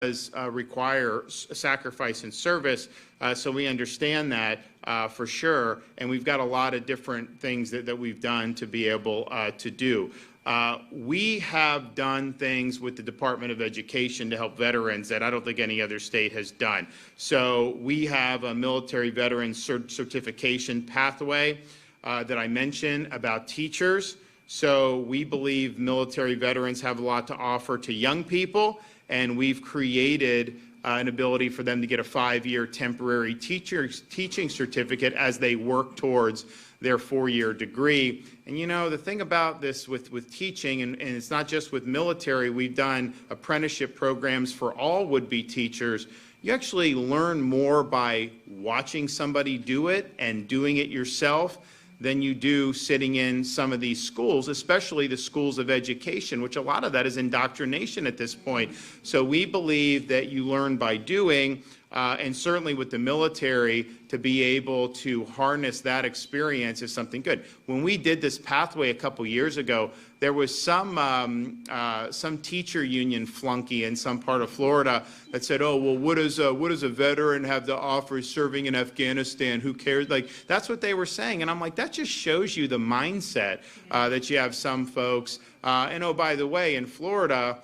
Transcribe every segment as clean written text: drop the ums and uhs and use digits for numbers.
does require sacrifice and service, so we understand that for sure, and we've got a lot of different things that we've done to be able to do. We have done things with the Department of Education to help veterans that I don't think any other state has done. So we have a military veteran certification pathway that I mentioned about teachers. So we believe military veterans have a lot to offer to young people, and we've created an ability for them to get a 5-year temporary teaching certificate as they work towards their 4-year degree. And you know, the thing about this with teaching, and it's not just with military, we've done apprenticeship programs for all would-be teachers. You actually learn more by watching somebody do it and doing it yourself than you do sitting in some of these schools, especially the schools of education, which a lot of that is indoctrination at this point. So we believe that you learn by doing, and certainly with the military, to be able to harness that experience is something good. When we did this pathway a couple years ago, there was some teacher union flunky in some part of Florida that said, "Oh, well, what does a veteran have to offer serving in Afghanistan? Who cares?" Like, that's what they were saying, and I'm like, that just shows you the mindset that you have some folks. And oh, by the way, in Florida,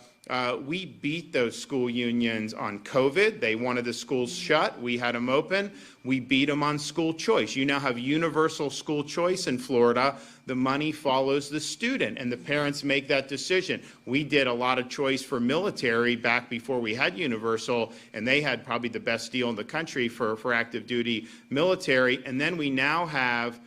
we beat those school unions on COVID. They wanted the schools shut. We had them open. We beat them on school choice. You now have universal school choice in Florida. The money follows the student, and the parents make that decision. We did a lot of choice for military back before we had universal, and they had probably the best deal in the country for active duty military. And then we now have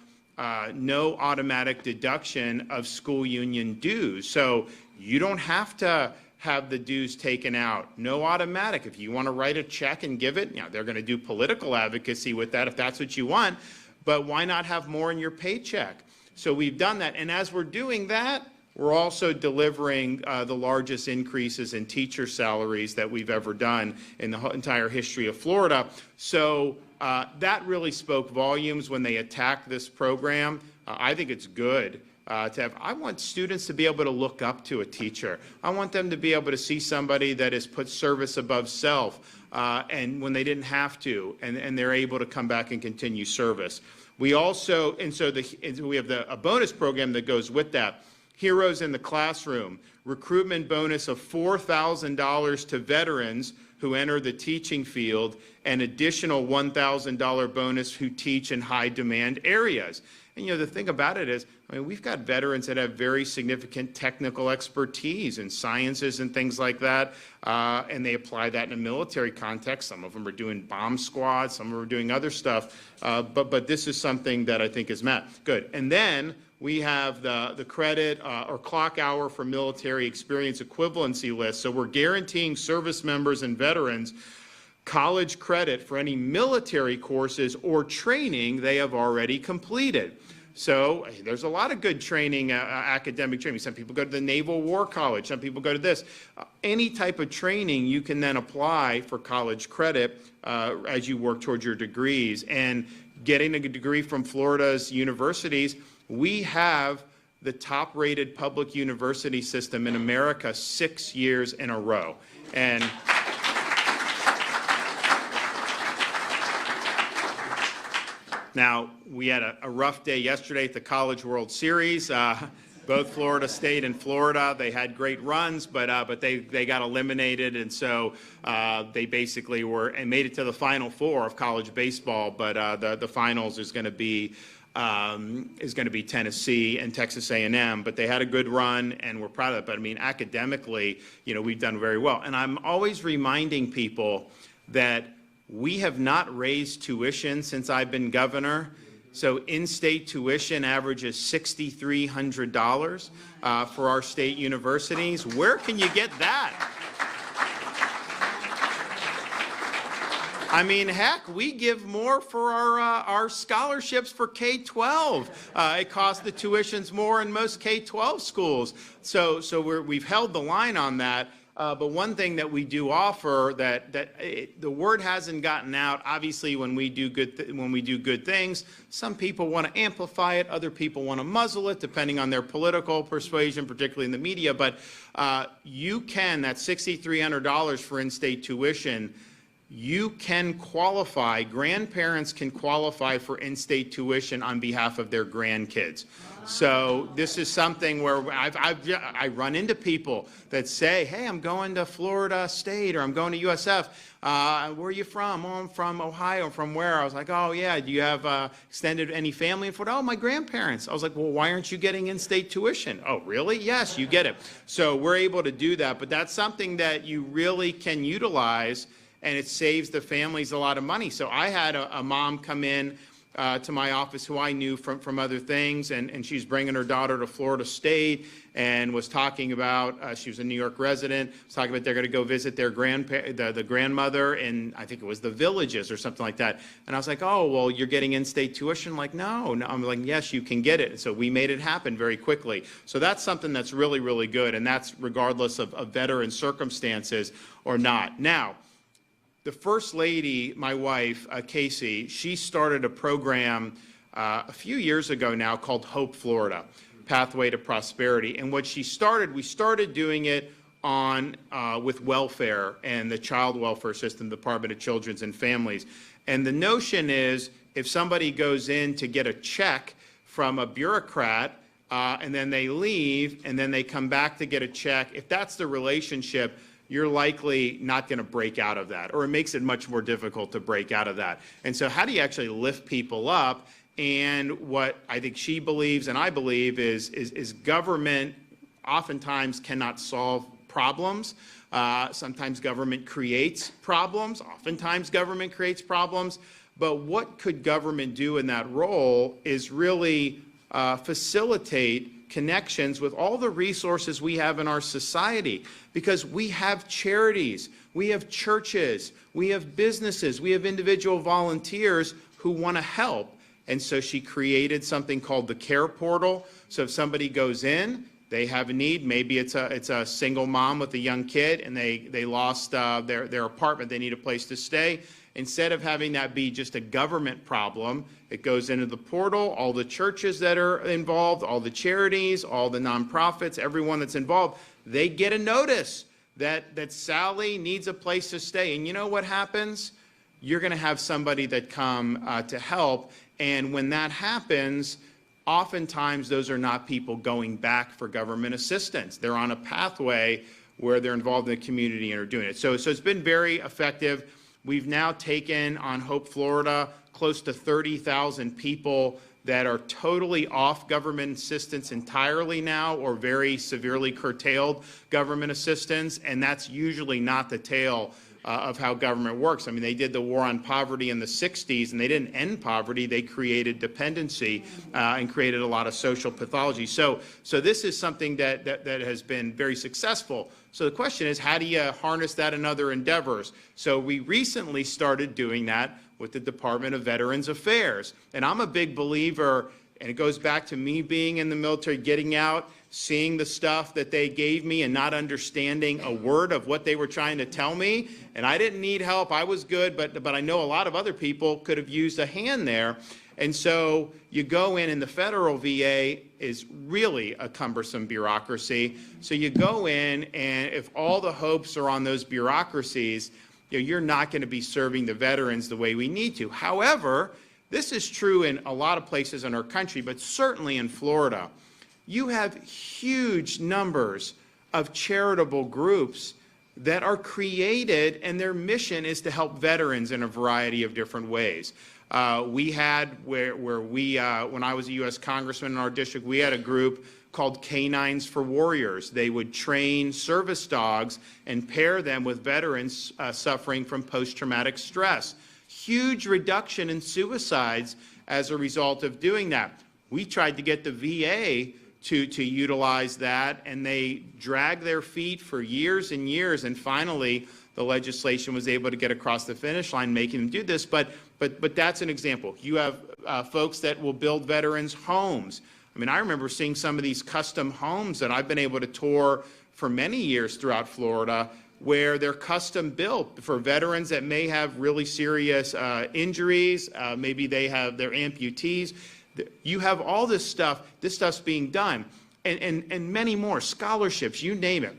no automatic deduction of school union dues. So you don't have to have the dues taken out. No automatic. If you want to write a check and give it, you know, they're going to do political advocacy with that if that's what you want, but why not have more in your paycheck? So we've done that, and as we're doing that, we're also delivering the largest increases in teacher salaries that we've ever done in the entire history of Florida. So that really spoke volumes when they attacked this program. I think it's good. I want students to be able to look up to a teacher. I want them to be able to see somebody that has put service above self, and when they didn't have to, and they're able to come back and continue service. We also, we have a bonus program that goes with that. Heroes in the Classroom, recruitment bonus of $4,000 to veterans who enter the teaching field, and additional $1,000 bonus who teach in high demand areas. And you know, the thing about it is, I mean, we've got veterans that have very significant technical expertise in sciences and things like that, and they apply that in a military context. Some of them are doing bomb squads, some of them are doing other stuff, but this is something that I think is met. Good. And then we have the credit or clock hour for military experience equivalency list. So we're guaranteeing service members and veterans college credit for any military courses or training they have already completed. So there's a lot of good training, academic training. Some people go to the Naval War College. Some people go to this. Any type of training you can then apply for college credit as you work towards your degrees. And getting a degree from Florida's universities, we have the top-rated public university system in America 6 years in a row. And now, we had a rough day yesterday at the College World Series. Both Florida State and Florida, they had great runs, but they got eliminated, and so they basically made it to the Final Four of college baseball. But the finals is going to be Tennessee and Texas A&M. But they had a good run, and we're proud of it. But I mean, academically, you know, we've done very well. And I'm always reminding people that we have not raised tuition since I've been governor. So in-state tuition averages $6,300 for our state universities. Where can you get that? I mean, heck, we give more for our scholarships for K-12. It costs the tuitions more in most K-12 schools. So we've held the line on that. But one thing that we do offer the word hasn't gotten out. Obviously, when we do good things, some people want to amplify it, other people want to muzzle it, depending on their political persuasion, particularly in the media. But you can, that $6,300 for in-state tuition, you can qualify, grandparents can qualify for in-state tuition on behalf of their grandkids. So this is something where I run into people that say, hey, I'm going to Florida State or I'm going to USF. Where are you from? Oh, I'm from Ohio. From where? I was like, oh, yeah. Do you have extended any family in Florida? Oh, my grandparents. I was like, well, why aren't you getting in-state tuition? Oh, really? Yes, you get it. So we're able to do that. But that's something that you really can utilize, and it saves the families a lot of money. So I had a mom come in to my office who I knew from other things, and she's bringing her daughter to Florida State and was talking about, she was a New York resident, was talking about they're going to go visit their the grandmother in, I think it was the Villages or something like that. And I was like, oh, well, you're getting in-state tuition? Like, no. I'm like, yes, you can get it. So we made it happen very quickly. So that's something that's really, really good, and that's regardless of veteran circumstances or not. Now, the First Lady, my wife, Casey, she started a program a few years ago now called Hope Florida, Pathway to Prosperity. And what we started doing it on with welfare and the child welfare system, Department of Children's and Families. And the notion is if somebody goes in to get a check from a bureaucrat and then they leave and then they come back to get a check, if that's the relationship, you're likely not going to break out of that, or it makes it much more difficult to break out of that. And so how do you actually lift people up? And what I think she believes and I believe is government oftentimes cannot solve problems. Sometimes government creates problems. Oftentimes government creates problems. But what could government do in that role is really facilitate connections with all the resources we have in our society, because we have charities, we have churches, we have businesses, we have individual volunteers who want to help. And so she created something called the Care Portal. So if somebody goes in, they have a need, maybe it's a single mom with a young kid and they lost their apartment, they need a place to stay. Instead of having that be just a government problem, it goes into the portal, all the churches that are involved, all the charities, all the nonprofits, everyone that's involved, they get a notice that Sally needs a place to stay. And you know what happens? You're going to have somebody that come to help. And when that happens, oftentimes those are not people going back for government assistance. They're on a pathway where they're involved in the community and are doing it. So it's been very effective. We've now taken on Hope Florida close to 30,000 people that are totally off government assistance entirely now, or very severely curtailed government assistance, and that's usually not the tale of how government works. I mean, they did the war on poverty in the 60s, and they didn't end poverty. They created dependency and created a lot of social pathology. So this is something that has been very successful. So the question is, how do you harness that in other endeavors? So we recently started doing that with the Department of Veterans Affairs. And I'm a big believer, and it goes back to me being in the military, getting out, seeing the stuff that they gave me and not understanding a word of what they were trying to tell me. And I didn't need help. I was good, but I know a lot of other people could have used a hand there. And so you go in, and the federal VA is really a cumbersome bureaucracy. So you go in, and if all the hopes are on those bureaucracies, you're not going to be serving the veterans the way we need to. However, this is true in a lot of places in our country, but certainly in Florida. You have huge numbers of charitable groups that are created, and their mission is to help veterans in a variety of different ways. We had, when I was a U.S. Congressman in our district, we had a group called Canines for Warriors. They would train service dogs and pair them with veterans suffering from post-traumatic stress. Huge reduction in suicides as a result of doing that. We tried to get the VA to utilize that, and they dragged their feet for years and years, and finally the legislation was able to get across the finish line making them do this. But that's an example. You have folks that will build veterans homes. I mean, I remember seeing some of these custom homes that I've been able to tour for many years throughout Florida, where they're custom built for veterans that may have really serious injuries, maybe they're amputees. You have all this stuff's being done, and many more, scholarships, you name it.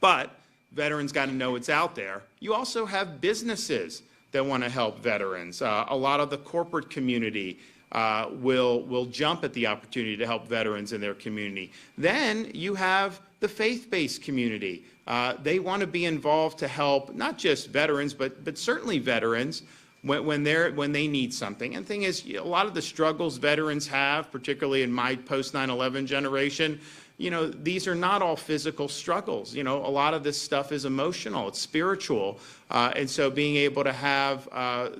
But veterans got to know it's out there. You also have businesses that want to help veterans. A lot of the corporate community will jump at the opportunity to help veterans in their community. Then you have the faith-based community. They want to be involved to help not just veterans, but certainly veterans when they need something. And the thing is, a lot of the struggles veterans have, particularly in my post 9/11 generation, these are not all physical struggles. A lot of this stuff is emotional, it's spiritual. And so being able to have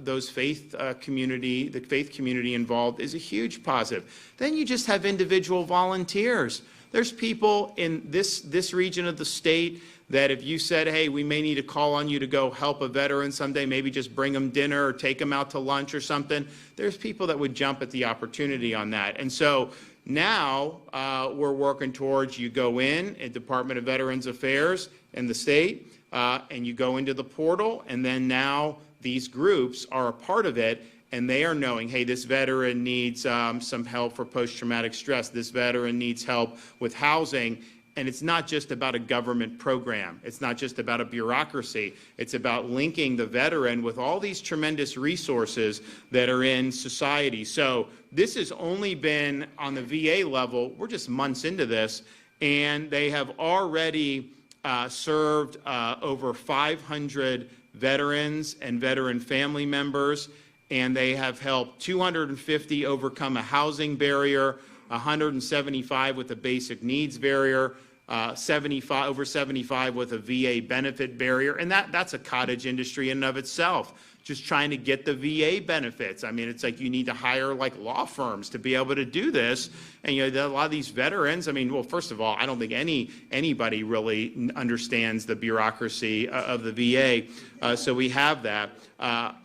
the faith community involved is a huge positive. Then you just have individual volunteers. There's people in this region of the state that if you said, hey, we may need to call on you to go help a veteran someday, maybe just bring them dinner or take them out to lunch or something, there's people that would jump at the opportunity on that. And so now we're working towards, you go in at Department of Veterans Affairs in the state, and you go into the portal, and then now these groups are a part of it, and they are knowing, hey, this veteran needs some help for post-traumatic stress. This veteran needs help with housing. And it's not just about a government program. It's not just about a bureaucracy. It's about linking the veteran with all these tremendous resources that are in society. So this has only been on the VA level. We're just months into this, and they have already served over 500 veterans and veteran family members, and they have helped 250 overcome a housing barrier, 175 with a basic needs barrier, over 75 with a VA benefit barrier, and that's a cottage industry in and of itself, just trying to get the VA benefits. I mean, it's like you need to hire like law firms to be able to do this, and a lot of these veterans, I mean, well, first of all, I don't think anybody really understands the bureaucracy of the VA, so we have that.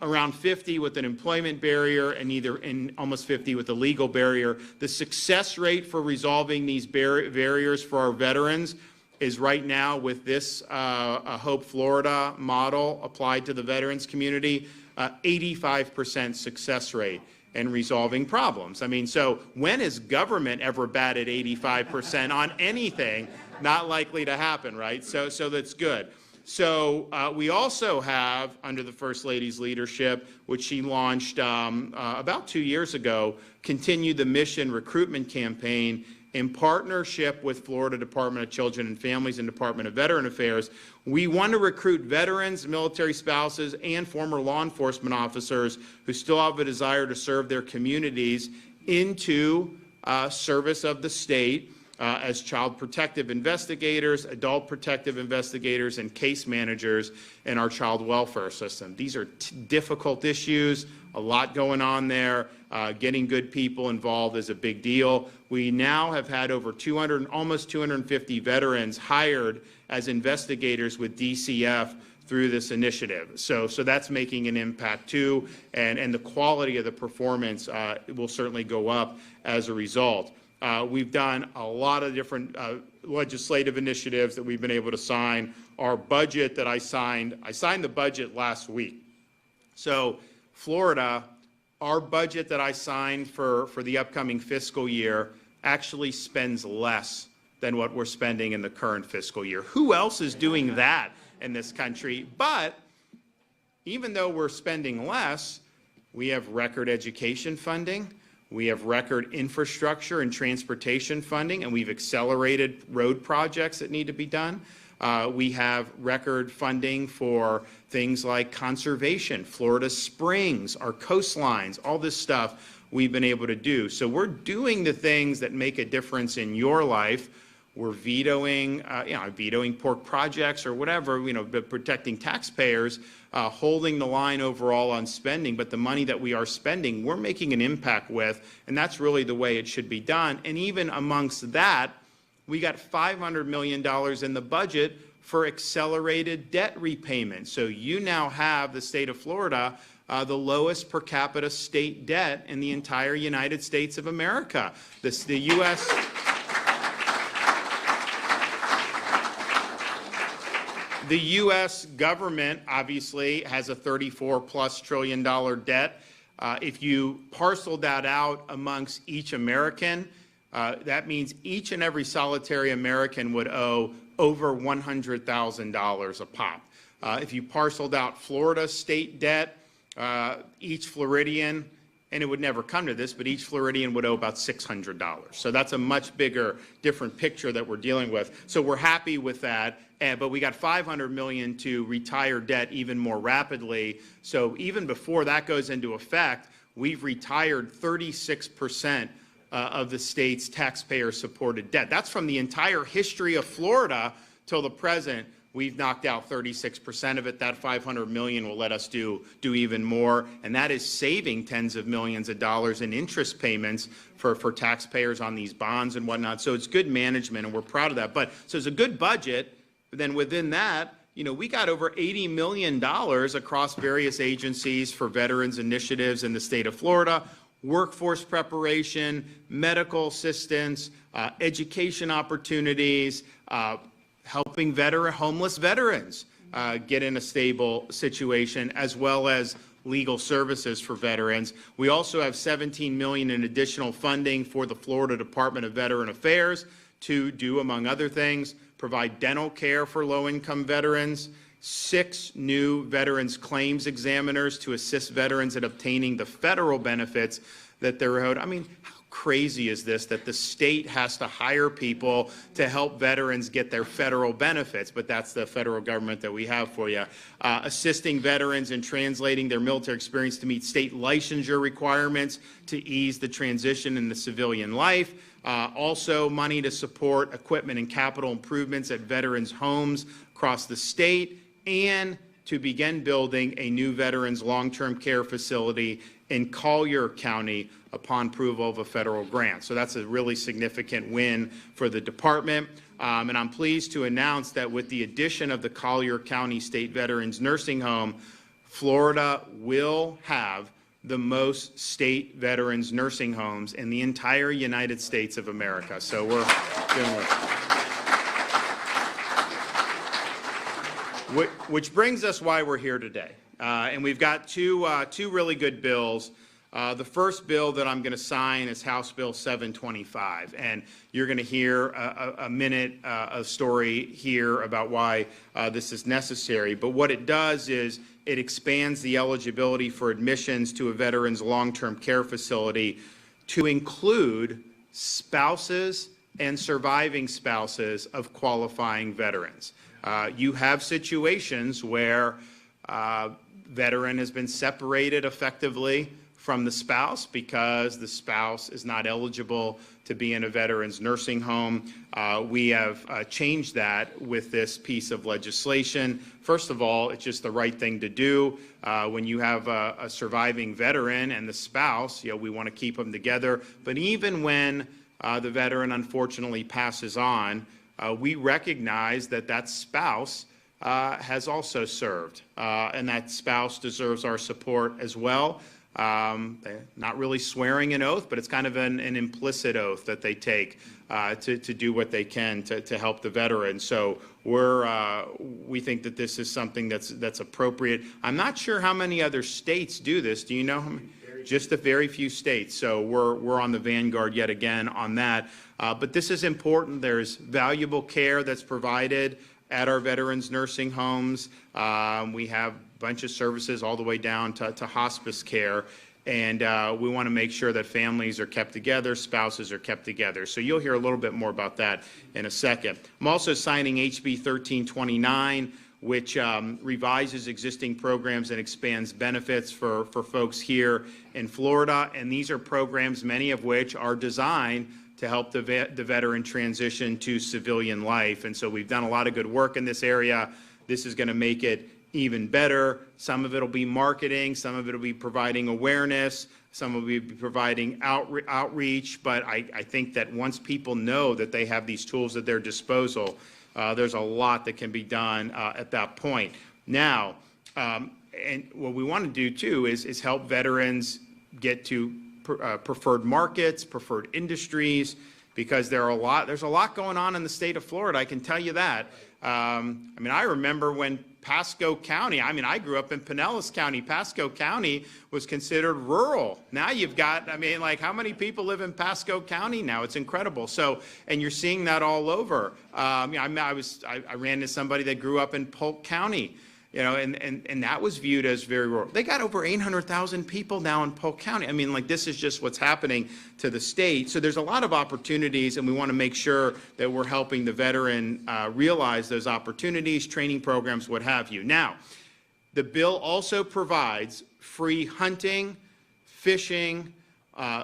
Around 50 with an employment barrier and almost 50 with a legal barrier. The success rate for resolving these barriers for our veterans is right now with this Hope Florida model applied to the veterans community, 85% success rate in resolving problems. I mean, so when has government ever batted 85% on anything? Not likely to happen, right? So that's good. So we also have, under the First Lady's leadership, which she launched about 2 years ago, continued the mission recruitment campaign in partnership with Florida Department of Children and Families and Department of Veteran Affairs. We want to recruit veterans, military spouses, and former law enforcement officers who still have a desire to serve their communities into service of the state. As child protective investigators, adult protective investigators, and case managers in our child welfare system. These are difficult issues, a lot going on there. Getting good people involved is a big deal. We now have had over almost 250 veterans hired as investigators with DCF through this initiative. So that's making an impact too, and the quality of the performance will certainly go up as a result. We've done a lot of different legislative initiatives that we've been able to sign. Our budget that I signed the budget last week. So Florida, our budget that I signed for the upcoming fiscal year actually spends less than what we're spending in the current fiscal year. Who else is doing that in this country? But even though we're spending less, we have record education funding. We have record infrastructure and transportation funding, and we've accelerated road projects that need to be done. We have record funding for things like conservation, Florida Springs, our coastlines, all this stuff we've been able to do. So we're doing the things that make a difference in your life. We're vetoing pork projects or whatever, but protecting taxpayers, holding the line overall on spending. But the money that we are spending, we're making an impact with, and that's really the way it should be done. And even amongst that, we got $500 million in the budget for accelerated debt repayment. So you now have, the state of Florida, the lowest per capita state debt in the entire United States of America. The U.S. The U.S. government obviously has a $34+ trillion debt. If you parcel that out amongst each American, that means each and every solitary American would owe over $100,000 a pop. If you parceled out Florida state debt, each Floridian, and it would never come to this, but each Floridian would owe about $600. So that's a much bigger, different picture that we're dealing with. So we're happy with that, but we got $500 million to retire debt even more rapidly. So even before that goes into effect, we've retired 36% of the state's taxpayer-supported debt. That's from the entire history of Florida till the present. We've knocked out 36% of it. That $500 million will let us do even more, and that is saving tens of millions of dollars in interest payments for taxpayers on these bonds and whatnot. So it's good management, and we're proud of that. So it's a good budget, but then within that, we got over $80 million across various agencies for veterans initiatives in the state of Florida, workforce preparation, medical assistance, education opportunities, helping homeless veterans get in a stable situation, as well as legal services for veterans. We also have $17 million in additional funding for the Florida Department of Veteran Affairs to do, among other things, provide dental care for low-income veterans, 6 new veterans claims examiners to assist veterans in obtaining the federal benefits that they're owed. I mean, how crazy is this that the state has to hire people to help veterans get their federal benefits? But that's the federal government that we have for you. Assisting veterans in translating their military experience to meet state licensure requirements to ease the transition into civilian life. Also money to support equipment and capital improvements at veterans' homes across the state, and to begin building a new veterans long-term care facility in Collier County upon approval of a federal grant. So that's a really significant win for the department. And I'm pleased to announce that with the addition of the Collier County State Veterans Nursing Home, Florida will have the most state veterans nursing homes in the entire United States of America. So we're doing it. Which brings us why we're here today. And we've got two really good bills. The first bill that I'm going to sign is House Bill 725. And you're going to hear a minute of story here about why this is necessary. But what it does is it expands the eligibility for admissions to a veteran's long-term care facility to include spouses and surviving spouses of qualifying veterans. You have situations where veteran has been separated effectively from the spouse because the spouse is not eligible to be in a veteran's nursing home. We have changed that with this piece of legislation. First of all, it's just the right thing to do. When you have a surviving veteran and the spouse, we want to keep them together. But even when the veteran unfortunately passes on, we recognize that that spouse has also served, and that spouse deserves our support as well. Not really swearing an oath, but it's kind of an implicit oath that they take to do what they can to help the veteran. So we think that this is something that's appropriate. I'm not sure how many other states do this. Do you know how many? Just a very few states. So we're on the vanguard yet again on that. But this is important. There's valuable care that's provided at our veterans nursing homes. We have a bunch of services all the way down to hospice care. And we want to make sure that families are kept together, spouses are kept together. So you'll hear a little bit more about that in a second. I'm also signing HB 1329, which revises existing programs and expands benefits for folks here in Florida. And these are programs, many of which are designed to help the veteran transition to civilian life. And so we've done a lot of good work in this area. This is going to make it even better. Some of it will be marketing, some of it will be providing awareness, some will be providing outreach. But I think that once people know that they have these tools at their disposal, there's a lot that can be done at that point. Now, and what we want to do too is help veterans get to preferred markets, preferred industries, because there's a lot going on in the state of Florida, I can tell you that. I mean, I remember when Pasco County, I mean, I grew up in Pinellas County. Pasco County was considered rural. Now you've got, I mean, like, how many people live in Pasco County now? It's incredible. So, and you're seeing that all over. I ran into somebody that grew up in Polk County. You know, and that was viewed as very rural. They got over 800,000 people now in Polk County. I mean, like, this is just what's happening to the state. So there's a lot of opportunities, and we want to make sure that we're helping the veteran realize those opportunities, training programs, what have you. Now, the bill also provides free hunting, fishing,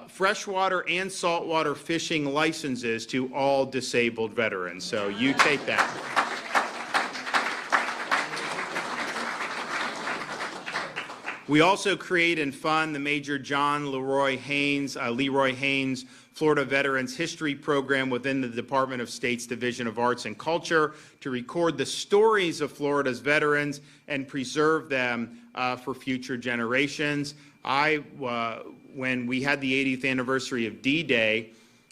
freshwater and saltwater fishing licenses to all disabled veterans. So you take that. We also create and fund the Major John Leroy Haynes Florida Veterans History Program within the Department of State's Division of Arts and Culture to record the stories of Florida's veterans and preserve them for future generations. When we had the 80th anniversary of D-Day,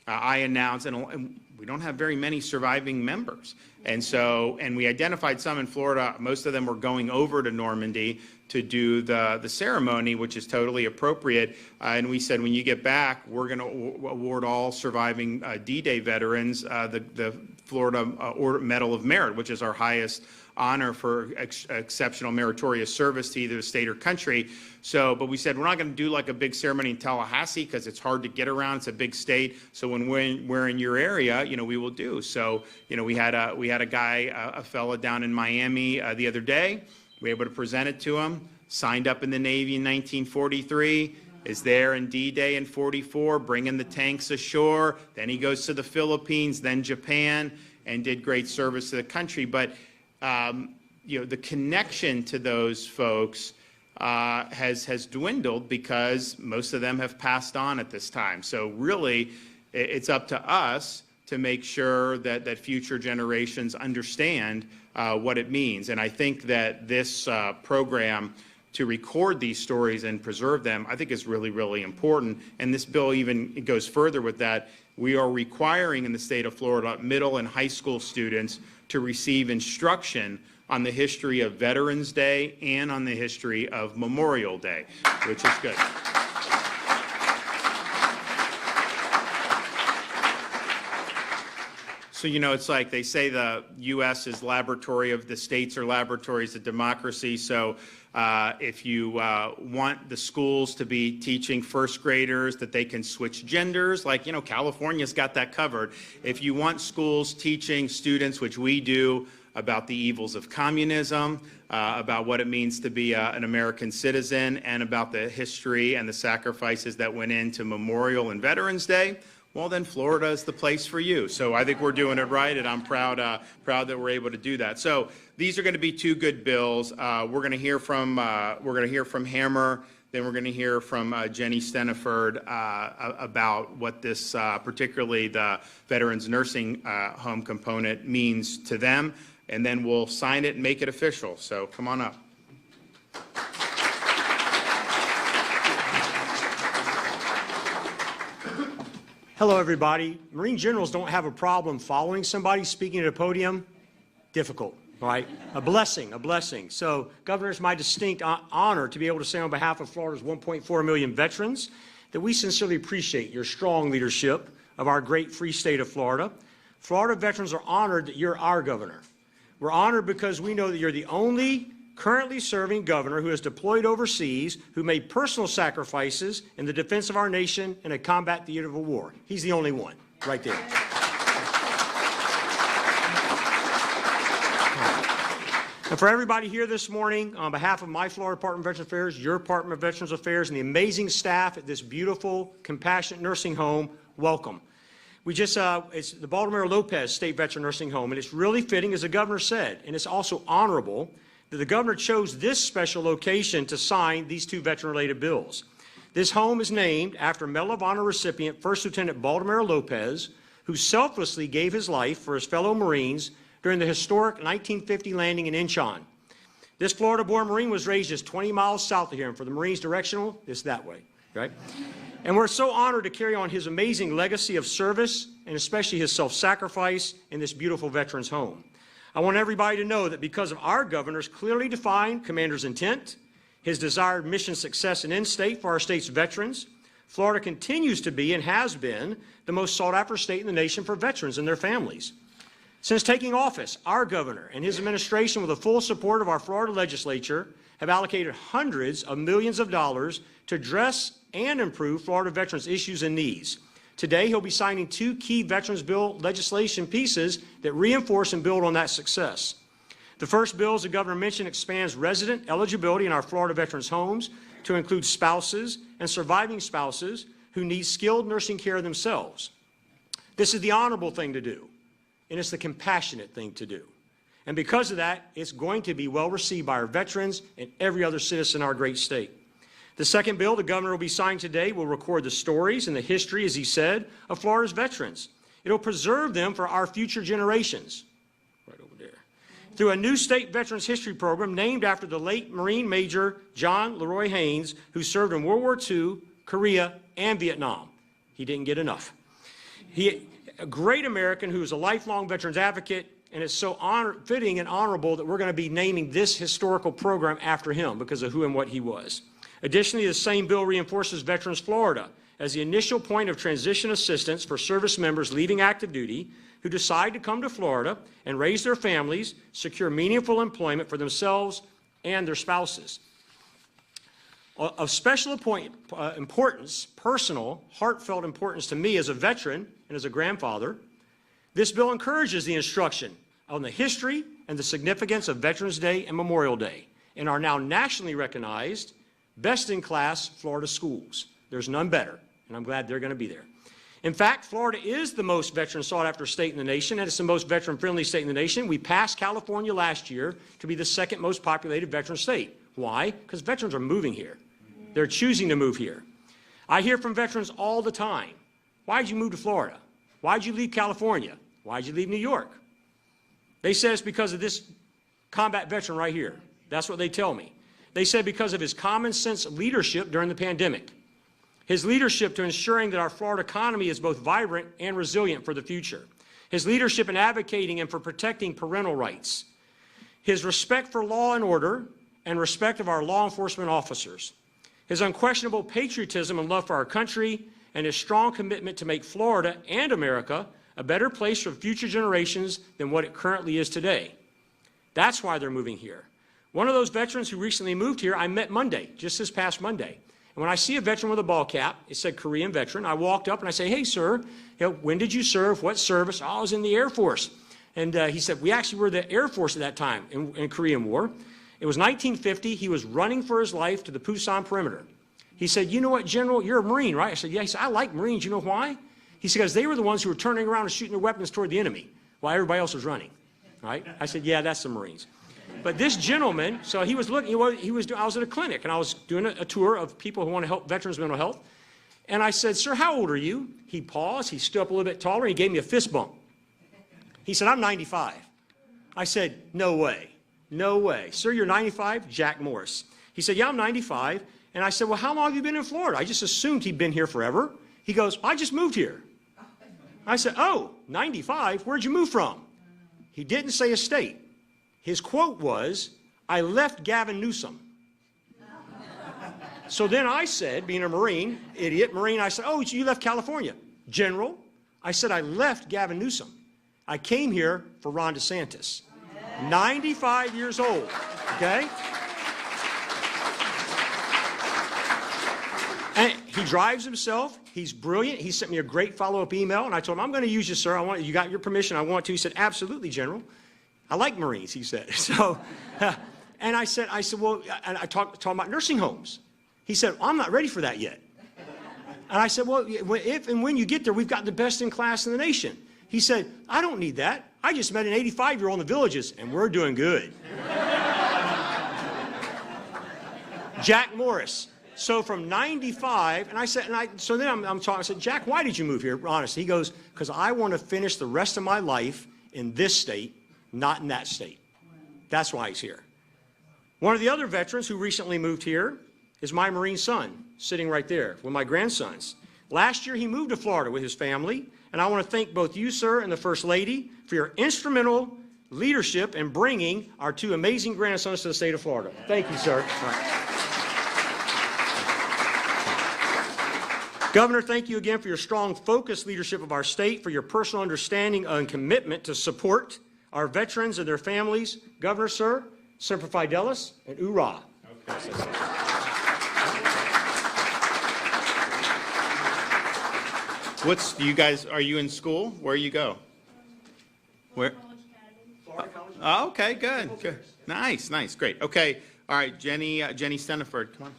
I announced, and we don't have very many surviving members. And we identified some in Florida. Most of them were going over to Normandy to do the ceremony, which is totally appropriate. And we said, when you get back, we're going to award all surviving D-Day veterans the Florida Medal of Merit, which is our highest honor for exceptional meritorious service to either the state or country. So, but we said we're not going to do like a big ceremony in Tallahassee because it's hard to get around. It's a big state. So when we're in your area, you know, we will do. So, you know, we had a guy, a fella down in Miami the other day. We were able to present it to him. Signed up in the Navy in 1943. Is there in D-Day in 44, bringing the tanks ashore. Then he goes to the Philippines, then Japan, and did great service to the country. But you know, the connection to those folks has dwindled because most of them have passed on at this time. So really, it's up to us to make sure that future generations understand what it means. And I think that this program to record these stories and preserve them, I think is really, really important. And this bill even goes further with that. We are requiring in the state of Florida middle and high school students to receive instruction on the history of Veterans Day and on the history of Memorial Day, which is good. So, you know, it's like they say the U.S. is laboratory of the states or laboratories of democracy. So if you want the schools to be teaching first graders that they can switch genders, like, you know, California's got that covered. If you want schools teaching students, which we do, about the evils of communism, about what it means to be an American citizen, and about the history and the sacrifices that went into Memorial and Veterans Day, well, then Florida is the place for you. So I think we're doing it right, and I'm proud that we're able to do that. So these are going to be two good bills. We're going to hear from Hammer, then we're going to hear from Jenny Steniford about what this, particularly the Veterans Nursing Home component, means to them, and then we'll sign it and make it official. So come on up. Hello, everybody. Marine generals don't have a problem following somebody speaking at a podium. Difficult, right? A blessing, a blessing. So, Governor, it's my distinct honor to be able to say on behalf of Florida's 1.4 million veterans that we sincerely appreciate your strong leadership of our great free state of Florida. Florida veterans are honored that you're our governor. We're honored because we know that you're the only currently serving governor who has deployed overseas, who made personal sacrifices in the defense of our nation in a combat theater of a war. He's the only one, right there. And for everybody here this morning, on behalf of my Florida Department of Veterans Affairs, your Department of Veterans Affairs, and the amazing staff at this beautiful, compassionate nursing home, welcome. We just, it's the Baltimore Lopez State Veteran Nursing Home, and it's really fitting, as the governor said, and it's also honorable that the governor chose this special location to sign these two veteran-related bills. This home is named after Medal of Honor recipient First Lieutenant Baltimore Lopez, who selflessly gave his life for his fellow Marines during the historic 1950 landing in Incheon. This Florida-born Marine was raised just 20 miles south of here, and for the Marines directional, it's that way, right? And we're so honored to carry on his amazing legacy of service, and especially his self-sacrifice in this beautiful veterans home. I want everybody to know that because of our governor's clearly defined commander's intent, his desired mission success and end state for our state's veterans, Florida continues to be and has been the most sought-after state in the nation for veterans and their families. Since taking office, our governor and his administration, with the full support of our Florida legislature, have allocated hundreds of millions of dollars to address and improve Florida veterans' issues and needs. Today, he'll be signing 2 key Veterans Bill legislation pieces that reinforce and build on that success. The first bill, as the governor mentioned, expands resident eligibility in our Florida veterans' homes to include spouses and surviving spouses who need skilled nursing care themselves. This is the honorable thing to do, and it's the compassionate thing to do. And because of that, it's going to be well received by our veterans and every other citizen in our great state. The second bill the governor will be signing today will record the stories and the history, as he said, of Florida's veterans. It'll preserve them for our future generations, right over there, through a new state veterans history program named after the late Marine Major John Leroy Haynes, who served in World War II, Korea, and Vietnam. He didn't get enough. A great American who is a lifelong veterans advocate, and it's so fitting and honorable that we're going to be naming this historical program after him because of who and what he was. Additionally, the same bill reinforces Veterans Florida as the initial point of transition assistance for service members leaving active duty who decide to come to Florida and raise their families, secure meaningful employment for themselves and their spouses. Of special importance, personal, heartfelt importance to me as a veteran and as a grandfather, this bill encourages the instruction on the history and the significance of Veterans Day and Memorial Day in our now nationally recognized best-in-class Florida schools. There's none better, and I'm glad they're going to be there. In fact, Florida is the most veteran sought-after state in the nation, and it's the most veteran-friendly state in the nation. We passed California last year to be the second most populated veteran state. Why? Because veterans are moving here. They're choosing to move here. I hear from veterans all the time, why'd you move to Florida? Why'd you leave California? Why'd you leave New York? They say it's because of this combat veteran right here. That's what they tell me. They said because of his common sense leadership during the pandemic, his leadership to ensuring that our Florida economy is both vibrant and resilient for the future, his leadership in advocating and for protecting parental rights, his respect for law and order and respect of our law enforcement officers, his unquestionable patriotism and love for our country, and his strong commitment to make Florida and America a better place for future generations than what it currently is today. That's why they're moving here. One of those veterans who recently moved here, I met Monday, just this past Monday. And when I see a veteran with a ball cap, it said Korean veteran, I walked up and I say, hey, sir, when did you serve? What service? Oh, I was in the Air Force. And he said, we actually were the Air Force at that time in Korean War. It was 1950. He was running for his life to the Pusan perimeter. He said, you know what, General, you're a Marine, right? I said, yeah. He said, I like Marines. You know why? He said, because they were the ones who were turning around and shooting their weapons toward the enemy while everybody else was running, right? I said, yeah, that's the Marines. But this gentleman, so he was looking, I was at a clinic, and I was doing a tour of people who want to help veterans' mental health. And I said, sir, how old are you? He paused, he stood up a little bit taller, and he gave me a fist bump. He said, I'm 95. I said, no way, no way. Sir, you're 95? Jack Morris. He said, yeah, I'm 95. And I said, well, how long have you been in Florida? I just assumed he'd been here forever. He goes, I just moved here. I said, oh, 95? Where'd you move from? He didn't say a state. His quote was, I left Gavin Newsom. So then I said, being a Marine, idiot Marine, I said, oh, you left California. General, I said, I left Gavin Newsom. I came here for Ron DeSantis. 95 years old, okay? And he drives himself. He's brilliant. He sent me a great follow-up email, and I told him, I'm going to use you, sir. You got your permission. I want to. He said, absolutely, General. I like Marines, he said. So, and I said, well, and I talked about nursing homes. He said, I'm not ready for that yet. And I said, well, if and when you get there, we've got the best in class in the nation. He said, I don't need that. I just met an 85-year-old in the Villages, and we're doing good. Jack Morris. So from 95, and I said, so then I'm talking, I said, Jack, why did you move here, honestly? He goes, because I want to finish the rest of my life in this state, not in that state. That's why he's here. One of the other veterans who recently moved here is my Marine son, sitting right there with my grandsons. Last year, he moved to Florida with his family, and I want to thank both you, sir, and the First Lady for your instrumental leadership in bringing our two amazing grandsons to the state of Florida. Thank you, sir. All right. Governor, thank you again for your strong, focused leadership of our state, for your personal understanding and commitment to support our veterans and their families. Governor, sir, Semper Fidelis, and hoorah. Okay. You guys, are you in school? Where you go? Where? Oh, okay, good, good. Nice, nice, great. Okay, all right, Jenny Steniford, come on.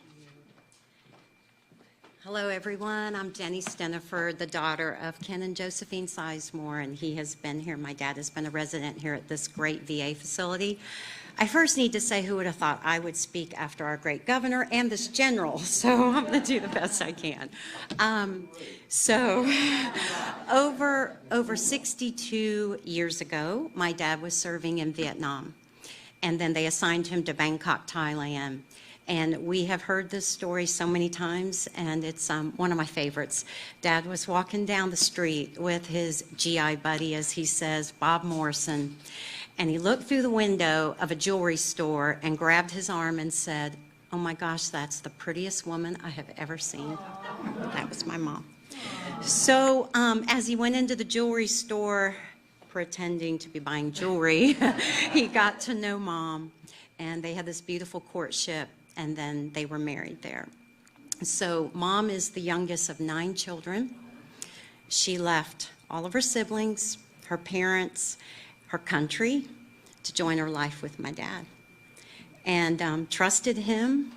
Hello, everyone. I'm Jenny Steniford, the daughter of Ken and Josephine Sizemore, and he has been here. My dad has been a resident here at this great VA facility. I first need to say, who would have thought I would speak after our great governor and this general, so I'm going to do the best I can. Over 62 years ago, my dad was serving in Vietnam, and then they assigned him to Bangkok, Thailand. And we have heard this story so many times, and it's one of my favorites. Dad was walking down the street with his GI buddy, as he says, Bob Morrison, and he looked through the window of a jewelry store and grabbed his arm and said, "Oh my gosh, that's the prettiest woman I have ever seen." That was my mom. So as he went into the jewelry store, pretending to be buying jewelry, he got to know Mom, and they had this beautiful courtship. And then they were married there. So Mom is the youngest of 9 children. She left all of her siblings, her parents, her country to join her life with my dad, and trusted him,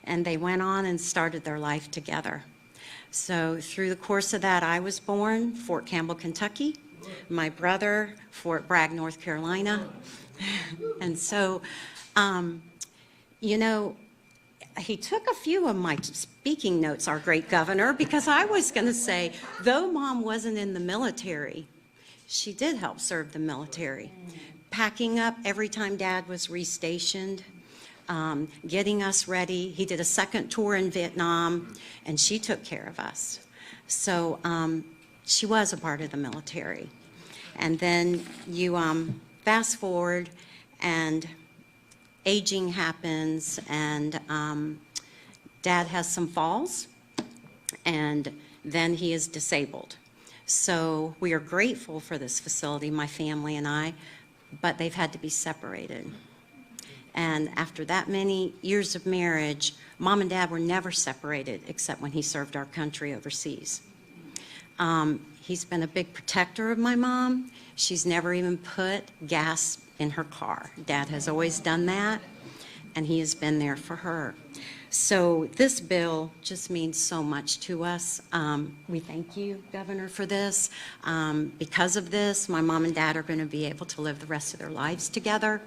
and they went on and started their life together. So through the course of that, I was born Fort Campbell, Kentucky. My brother, Fort Bragg, North Carolina. And so, you know, he took a few of my speaking notes, our great governor, because I was going to say, though Mom wasn't in the military, she did help serve the military, packing up every time Dad was restationed, getting us ready. He did a second tour in Vietnam, and she took care of us. So she was a part of the military. And then you fast forward, and aging happens, and Dad has some falls, and then he is disabled. So we are grateful for this facility, my family and I, but they've had to be separated. And after that many years of marriage, Mom and Dad were never separated except when he served our country overseas. He's been a big protector of my mom. She's never even put gas in her car. Dad has always done that, and he has been there for her. So this bill just means so much to us. We thank you, Governor, for this. Because of this, my mom and dad are going to be able to live the rest of their lives together.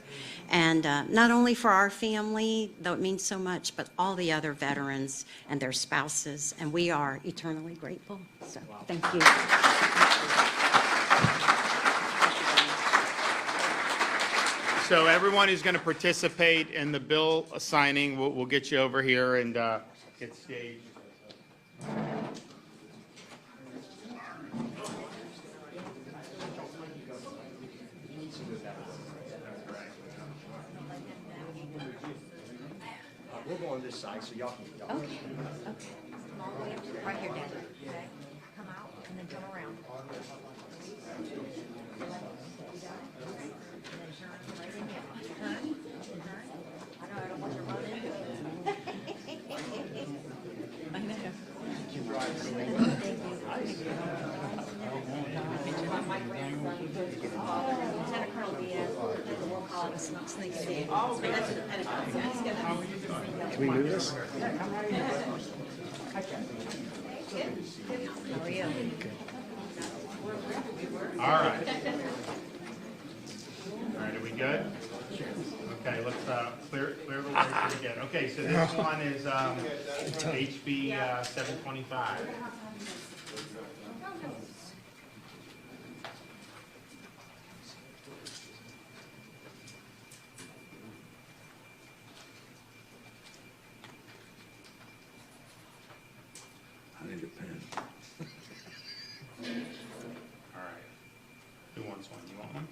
And not only for our family, though it means so much, but all the other veterans and their spouses. And we are eternally grateful. So thank you. So everyone who's going to participate in the bill signing, we'll get you over here and get staged. We'll go on this side so y'all can. Okay. All the way up to right here, Dad. Okay. Come out and then come around. Can we move this? How are you? All right. All right, are we good? Okay, let's clear the way pretty good. Okay, so this one is HB 725. I need a pen. All right. Who wants one? You want one?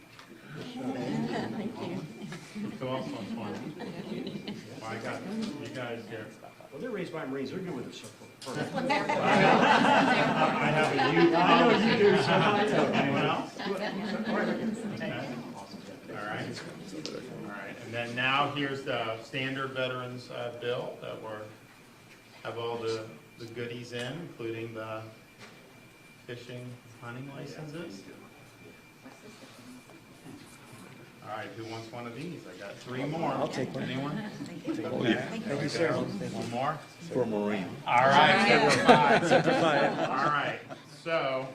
Well, they're raised by Marines. They're good with the circle. Perfect. I have a youth. I know you do, so I know. Anyone else? All right. All right. And then now here's the standard veterans bill that have all the goodies in, including the fishing, hunting licenses. All right, who wants one of these? I got 3 more. I'll take one. Anyone? Okay. Thank you, sir. One more? For a Marine. All right, Semper Fi. All right, so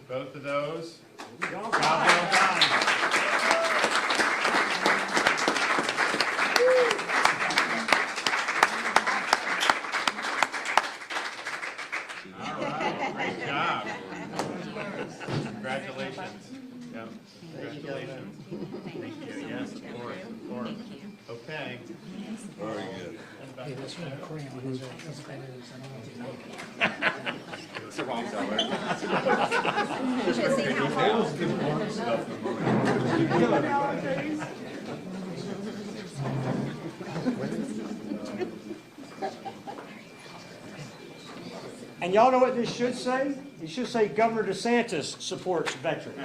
both of those, job well done. All right, great job. Congratulations. Yep. Congratulations. Thank you. Yes, of course, of course. Okay. Very good. Hey, this one crayon is It's the wrong color. And y'all know what this should say? It should say Governor DeSantis supports veterans.